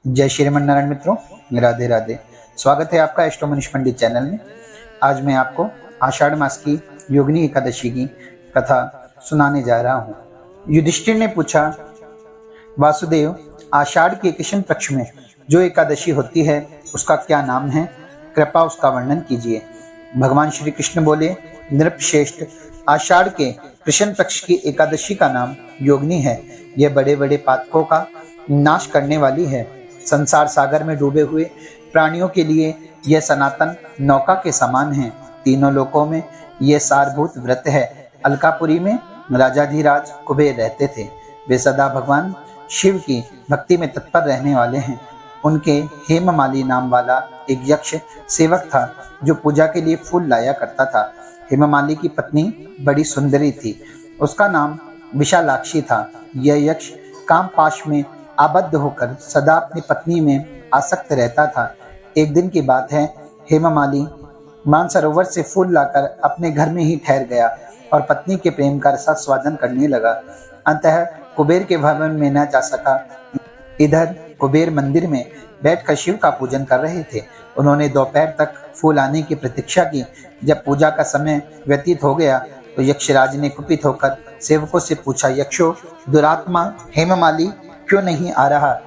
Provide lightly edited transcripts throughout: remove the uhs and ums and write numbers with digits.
जय श्रीमन नारायण मित्रों, राधे राधे। स्वागत है आपका एस्ट्रो मनीष पंडित चैनल में। आज मैं आपको आषाढ़ मास की योगिनी एकादशी की कथा सुनाने जा रहा हूँ। युधिष्ठिर ने पूछा, वासुदेव, आषाढ़ के कृष्ण पक्ष में जो एकादशी होती है उसका क्या नाम है? कृपा उसका वर्णन कीजिए। भगवान श्री कृष्ण बोले, नृपश्रेष्ठ, आषाढ़ के कृष्ण पक्ष की एकादशी का नाम योगिनी है। यह बड़े बड़े पातकों का नाश करने वाली है। संसार सागर में डूबे हुए प्राणियों के लिए यह सनातन नौका के समान है। तीनों लोकों में यह सारभूत व्रत है। अलकापुरी में राजाधिराज कुबेर रहते थे। वे सदा भगवान शिव की भक्ति में तत्पर रहने वाले हैं। उनके हेममाली नाम वाला एक यक्ष सेवक था जो पूजा के लिए फूल लाया करता था। हेममाली की पत्नी बड़ी सुंदरी थी। उसका नाम विशालाक्षी था। यह यक्ष कामपाश में आबद्ध होकर सदा अपनी पत्नी में आसक्त रहता था। एक दिन की बात है, हेममाली मानसरोवर से फूल लाकर अपने घर में ही ठहर गया और पत्नी के प्रेम का रसास्वादन करने लगा। अंततः कुबेर के भवन में न जा सका। इधर कुबेर मंदिर में बैठकर शिव का पूजन कर रहे थे। उन्होंने दोपहर तक फूल आने की प्रतीक्षा की। जब पूजा का समय व्यतीत हो गया तो यक्षराज ने कुपित होकर सेवकों से पूछा, यक्षो, दुरात्मा हेममाली क्यों नहीं आ रहा?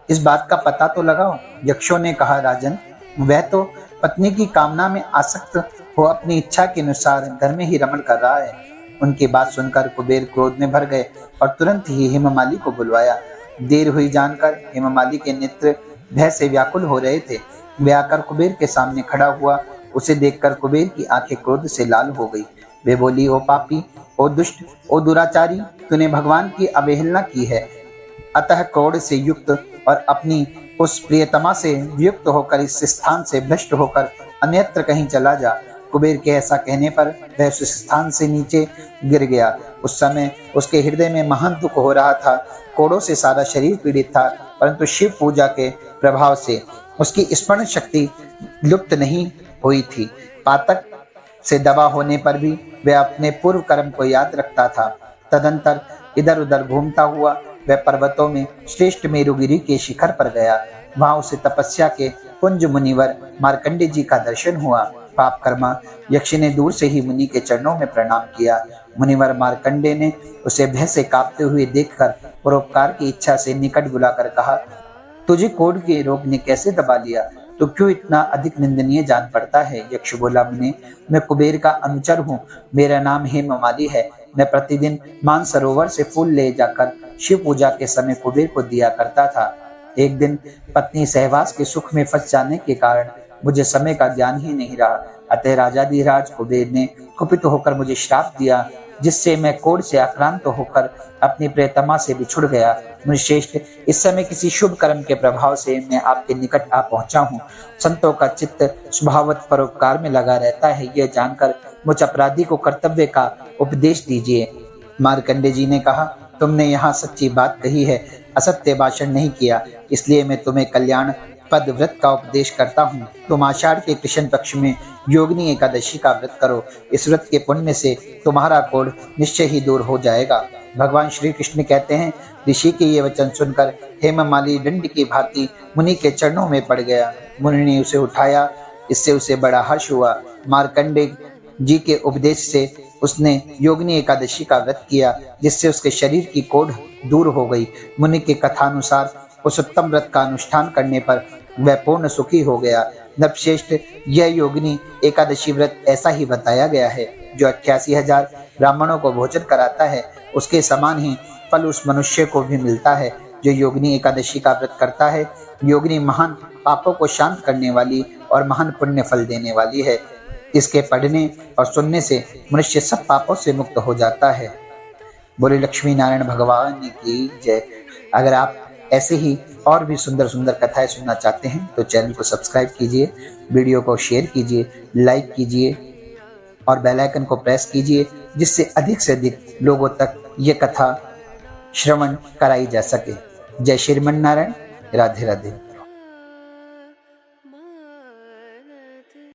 इस बात का पता तो लगाओ। यक्षों ने कहा, राजन, वह तो पत्नी की कामना में आसक्त हो अपनी इच्छा के अनुसार घर में ही रमण कर रहा है। उनकी बात सुनकर कुबेर क्रोध में भर गए और तुरंत ही हेममाली को बुलवाया। देर हुई जानकर हेममाली के नेत्र भय से व्याकुल हो रहे थे। वे आकर कुबेर के सामने खड़ा हुआ। उसे देखकर कुबेर की आंखें क्रोध से लाल हो गई। वे बोली, ओ पापी, ओ दुष्ट, ओ दुराचारी, तूने भगवान की अवहेलना की है। अतः क्रोध से युक्त और अपनी उस प्रियतमा से वियुक्त होकर इस स्थान से भ्रष्ट होकर अन्यत्र कहीं चला जा। कुबेर के ऐसा कहने पर वह उस स्थान से नीचे गिर गया। उस समय उसके हृदय में महान दुख हो रहा था। कोड़ों से सारा शरीर पीड़ित था, परंतु शिव पूजा के प्रभाव से उसकी स्मरण शक्ति लुप्त नहीं हुई थी। पातक से दबा होने पर भी वह अपने पूर्व कर्म को याद रखता था। तदंतर इधर उधर घूमता हुआ वह पर्वतों में श्रेष्ठ मेरुगिरी के शिखर पर गया। वहां उसे तपस्या के कुंज मुनिवर मार्कंडे जी का दर्शन हुआ। पाप कर्मा यक्ष ने दूर से ही मुनि के चरणों में प्रणाम किया। मुनिवर मार्कंडे ने उसे भय से कांपते हुए देखकर परोपकार की इच्छा से निकट बुलाकर कहा, तुझे कोढ़ के रोग ने कैसे दबा लिया? तो क्यों इतना अधिक निंदनीय जान पड़ता है? यक्ष बोला, मुने, मैं कुबेर का अनुचर हूँ। मेरा नाम हेममाली है। मैं प्रतिदिन मानसरोवर से फूल ले जाकर शिव पूजा के समय कुबेर को दिया करता था। एक दिन पत्नी सहवास के सुख में फंस जाने के कारण मुझे समय का ज्ञान ही नहीं रहा। अतः राजाधिराज कुबेर ने कुपित होकर मुझे श्राप दिया, जिससे मैं कोढ़ से आक्रांत होकर अपनी प्रियतमा से बिछुड़ गया। मुनिश्रेष्ठ, इस समय किसी शुभ कर्म के प्रभाव से मैं आपके निकट आ पहुंचा हूँ। संतों का चित्त स्वभावत परोपकार में लगा रहता है। यह जानकर मुझ अपराधी को कर्तव्य का उपदेश दीजिए। मार्कंडे जी ने कहा, तुमने यहाँ सच्ची बात कही है, असत्य भाषण नहीं किया, इसलिए मैं तुम्हें कल्याण पद व्रत का उपदेश करता हूँ। तुम आषाढ़ के कृष्ण पक्ष में योगिनी एकादशी का व्रत करो। इस व्रत के पुण्य से तुम्हारा कोढ़ निश्चय ही दूर हो जाएगा। भगवान श्री कृष्ण कहते हैं, ऋषि के ये वचन सुनकर हेममाली दंड की भांति मुनि के चरणों में पड़ गया। मुनि ने उसे उठाया। इससे उसे बड़ा हर्ष हुआ। मार्कंडे जी के उपदेश से उसने योगिनी एकादशी का व्रत किया, जिससे उसके शरीर की कोढ़ दूर हो गई। मुनि के कथानुसार उस उत्तम व्रत का अनुष्ठान करने पर वह पूर्ण सुखी हो गया। नृपश्रेष्ठ, यह योगिनी एकादशी व्रत ऐसा ही बताया गया है। जो 88,000 ब्राह्मणों को भोजन कराता है, उसके समान ही फल उस मनुष्य को भी मिलता है जो योगिनी एकादशी का व्रत करता है। योगिनी महान पापों को शांत करने वाली और महान पुण्य फल देने वाली है। इसके पढ़ने और सुनने से मनुष्य सब पापों से मुक्त हो जाता है। बोले लक्ष्मी नारायण भगवान की जय। अगर आप ऐसे ही और भी सुंदर सुंदर कथाएं सुनना चाहते हैं तो चैनल को सब्सक्राइब कीजिए, वीडियो को शेयर कीजिए, लाइक कीजिए और बेल आइकन को प्रेस कीजिए, जिससे अधिक से अधिक लोगों तक ये कथा श्रवण कराई जा सके। जय श्रीमन नारायण। राधे राधे।